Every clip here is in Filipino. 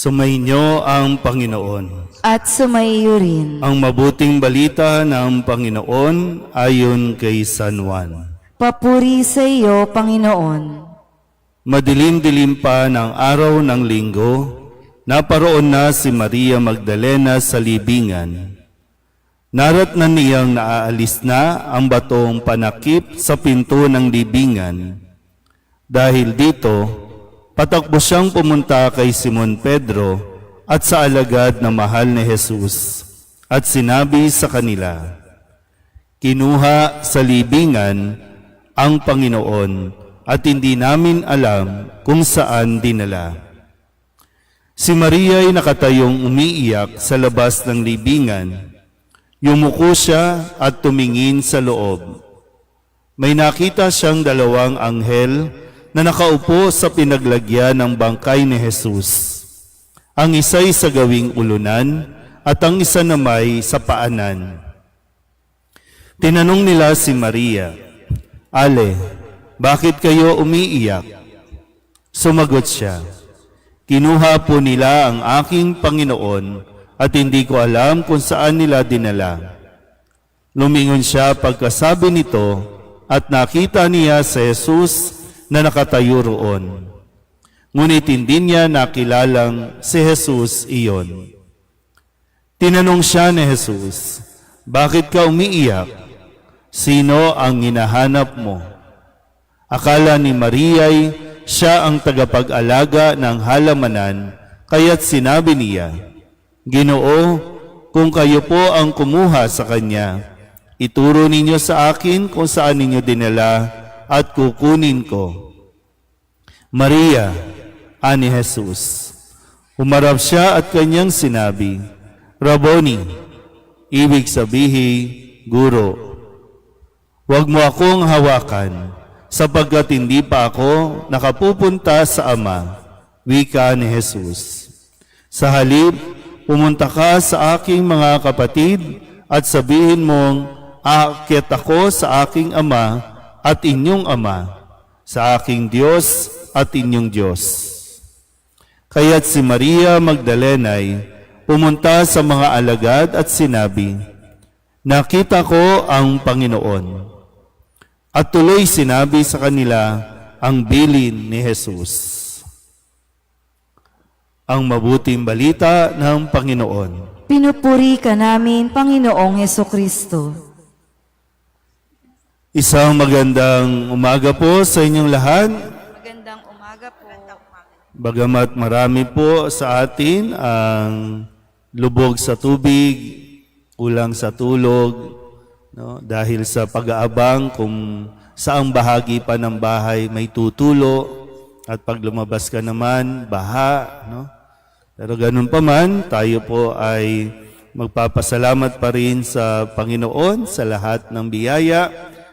Sumainyo ang Panginoon. At sumaiyo rin. Ang mabuting balita ng Panginoon ayon kay San Juan. Papuri sa iyo, Panginoon. Madilim-dilim pa ng araw ng linggo, naparoon na si Maria Magdalena sa libingan. Naratnan niyang naaalis na ang batong panakip sa pinto ng libingan. Dahil dito, patakbo siyang pumunta kay Simon Pedro at sa alagad na mahal ni Jesus at sinabi sa kanila, "Kinuha sa libingan ang Panginoon at hindi namin alam kung saan dinala." Si Maria ay nakatayong umiiyak sa labas ng libingan. Yumuko siya at tumingin sa loob. May nakita siyang dalawang anghel na nakaupo sa pinaglagyan ng bangkay ni Jesus. Ang isa'y sa gawing ulunan at ang isa namay sa paanan. Tinanong nila si Maria, "Ale, bakit kayo umiiyak?" Sumagot siya, "Kinuha po nila ang aking Panginoon at hindi ko alam kung saan nila dinala." Lumingon siya pagkasabi nito at nakita niya si Jesus na nakatayo roon. Ngunit hindi niya nakilalang si Jesus iyon. Tinanong siya ni Jesus, "Bakit ka umiiyak? Sino ang hinahanap mo?" Akala ni Maria'y siya ang tagapag-alaga ng halamanan, kaya't sinabi niya, "Ginoo, kung kayo po ang kumuha sa kanya, ituro ninyo sa akin kung saan ninyo dinala at kukunin ko." "Maria," ani Jesus. Humarap siya at kanyang sinabi, "Rabboni," ibig sabihin, Guro. "Huwag mo akong hawakan, sapagkat hindi pa ako nakapupunta sa Ama," wika ni Jesus. "Sa halip, pumunta ka sa aking mga kapatid at sabihin mong, aakyat ako sa aking Ama at inyong Ama, sa aking Diyos at inyong Diyos." Kaya't si Maria Magdalena'y pumunta sa mga alagad at sinabi, "Nakita ko ang Panginoon." At tuloy sinabi sa kanila ang bilin ni Jesus. Ang mabuting balita ng Panginoon. Pinupuri ka namin, Panginoong Hesukristo. Isang magandang umaga po sa inyong lahat. Magandang umaga po. Bagamat marami po sa atin ang lubog sa tubig, kulang sa tulog, no? Dahil sa pag-aabang kung saang bahagi pa ng bahay may tutulo at pag lumabas ka naman, baha. No? Pero ganun pa man, tayo po ay magpapasalamat pa rin sa Panginoon sa lahat ng biyaya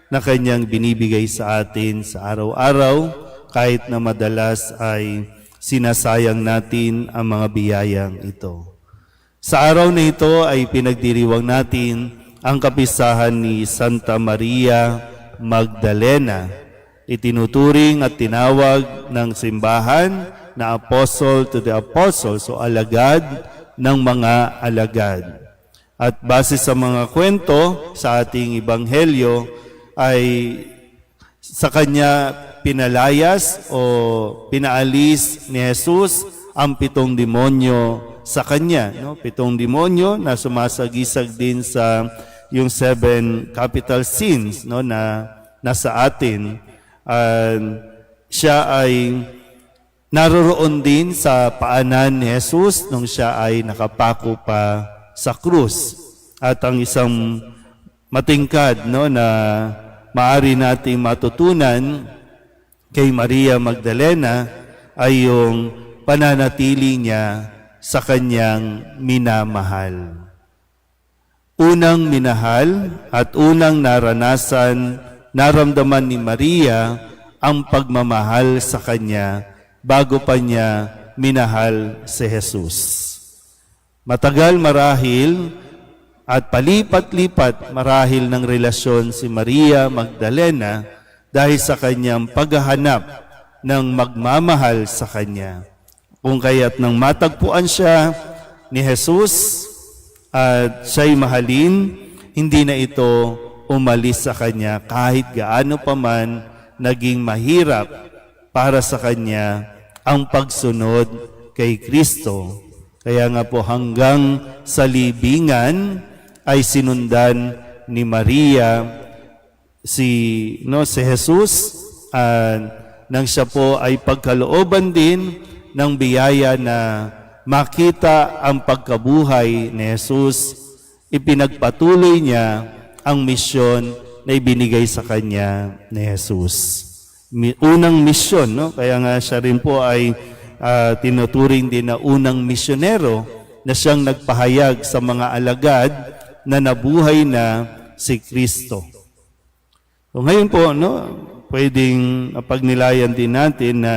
na Kanyang binibigay sa atin sa araw-araw, kahit na madalas ay sinasayang natin ang mga biyayang ito. Sa araw na ito ay pinagdiriwang natin ang kapistahan ni Santa Maria Magdalena. Itinuturing at tinawag ng simbahan na Apostle to the Apostles o alagad ng mga alagad. At base sa mga kwento sa ating Ebanghelyo ay sa kanya pinalayas o pinaalis ni Jesus ang 7 demonyo sa kanya. No? 7 demonyo na sumasagisag din sa yung 7 capital sins, no, na nasa atin. Siya ay naroroon din sa paanan ni Jesus nung siya ay nakapako pa sa krus. At ang isang matingkad, no, na maaari nating matutunan kay Maria Magdalena ay yung pananatili niya sa kanyang minamahal. Unang minahal at unang naramdaman ni Maria ang pagmamahal sa kanya bago pa niya minahal si Jesus. Matagal marahil at palipat-lipat marahil ng relasyon si Maria Magdalena dahil sa kanyang paghahanap ng magmamahal sa kanya. Kung kaya't nang matagpuan siya ni Jesus at siya'y mahalin, hindi na ito umalis sa kanya kahit gaano pa man naging mahirap para sa kanya ang pagsunod kay Kristo. Kaya nga po hanggang sa libingan ay sinundan ni Maria si Jesus nang siya po ay pagkalooban din ng biyaya na makita ang pagkabuhay ni Jesus, ipinagpatuloy niya ang misyon na ibinigay sa kanya ni Jesus. Unang misyon, no? Kaya nga siya rin po ay tinuturing din na unang misyonero na siyang nagpahayag sa mga alagad na nabuhay na si Kristo. So ngayon po, no, pwedeng pagnilayan din natin na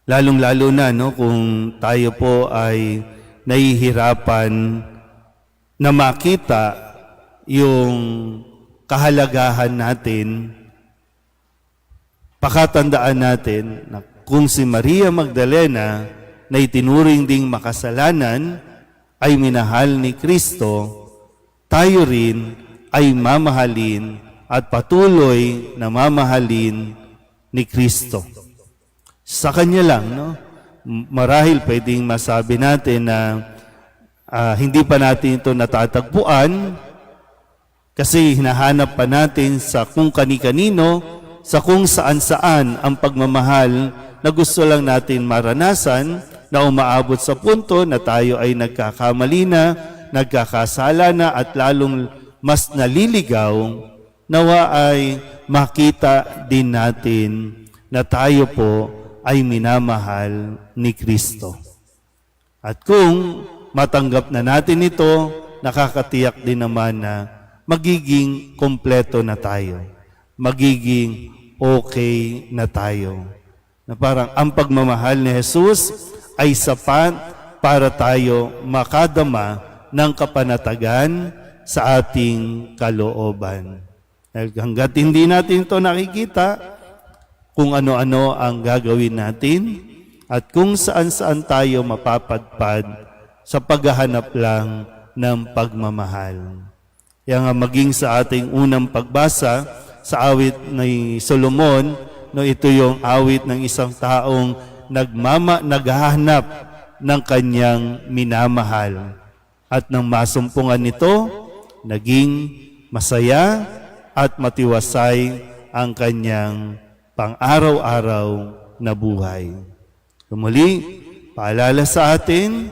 lalong-lalo na no, kung tayo po ay nahihirapan na makita yung kahalagahan natin, pakatandaan natin na kung si Maria Magdalena na itinuring ding makasalanan ay minahal ni Kristo, tayo rin ay mamahalin at patuloy na mamahalin ni Kristo. Sa Kanya lang, no? Marahil pwedeng masabi natin na hindi pa natin ito natatagpuan kasi hinahanap pa natin sa kung kani-kanino, sa kung saan-saan ang pagmamahal na gusto lang natin maranasan na umaabot sa punto na tayo ay nagkakamali na, nagkakasala na at lalong mas naliligaw, nawa ay makita din natin na tayo po ay minamahal ni Kristo. At kung matanggap na natin ito, nakakatiyak din naman na magiging kompleto na tayo. Magiging okay na tayo. Na parang ang pagmamahal ni Jesus ay sapat para tayo makadama ng kapanatagan sa ating kalooban. Hanggat hindi natin ito nakikita, kung ano-ano ang gagawin natin at kung saan-saan tayo mapapadpad sa paghahanap lang ng pagmamahal. Kaya nga maging sa ating unang pagbasa sa awit ni Solomon, no, ito yung awit ng isang taong naghahanap ng kanyang minamahal. At nang masumpungan nito, naging masaya at matiwasay ang kanyang pang-araw-araw na buhay. Muli, paalala sa atin,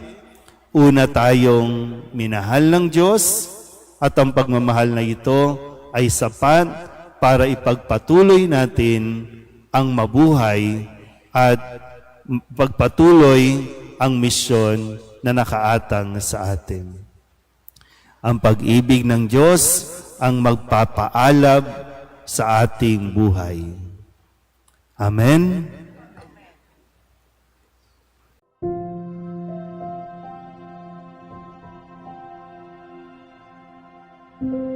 una tayong minahal ng Diyos at ang pagmamahal na ito ay sapat para ipagpatuloy natin ang mabuhay at pagpatuloy ang misyon na nakaatang sa atin. Ang pag-ibig ng Diyos ang magpapaalab sa ating buhay. Amen. Thank you.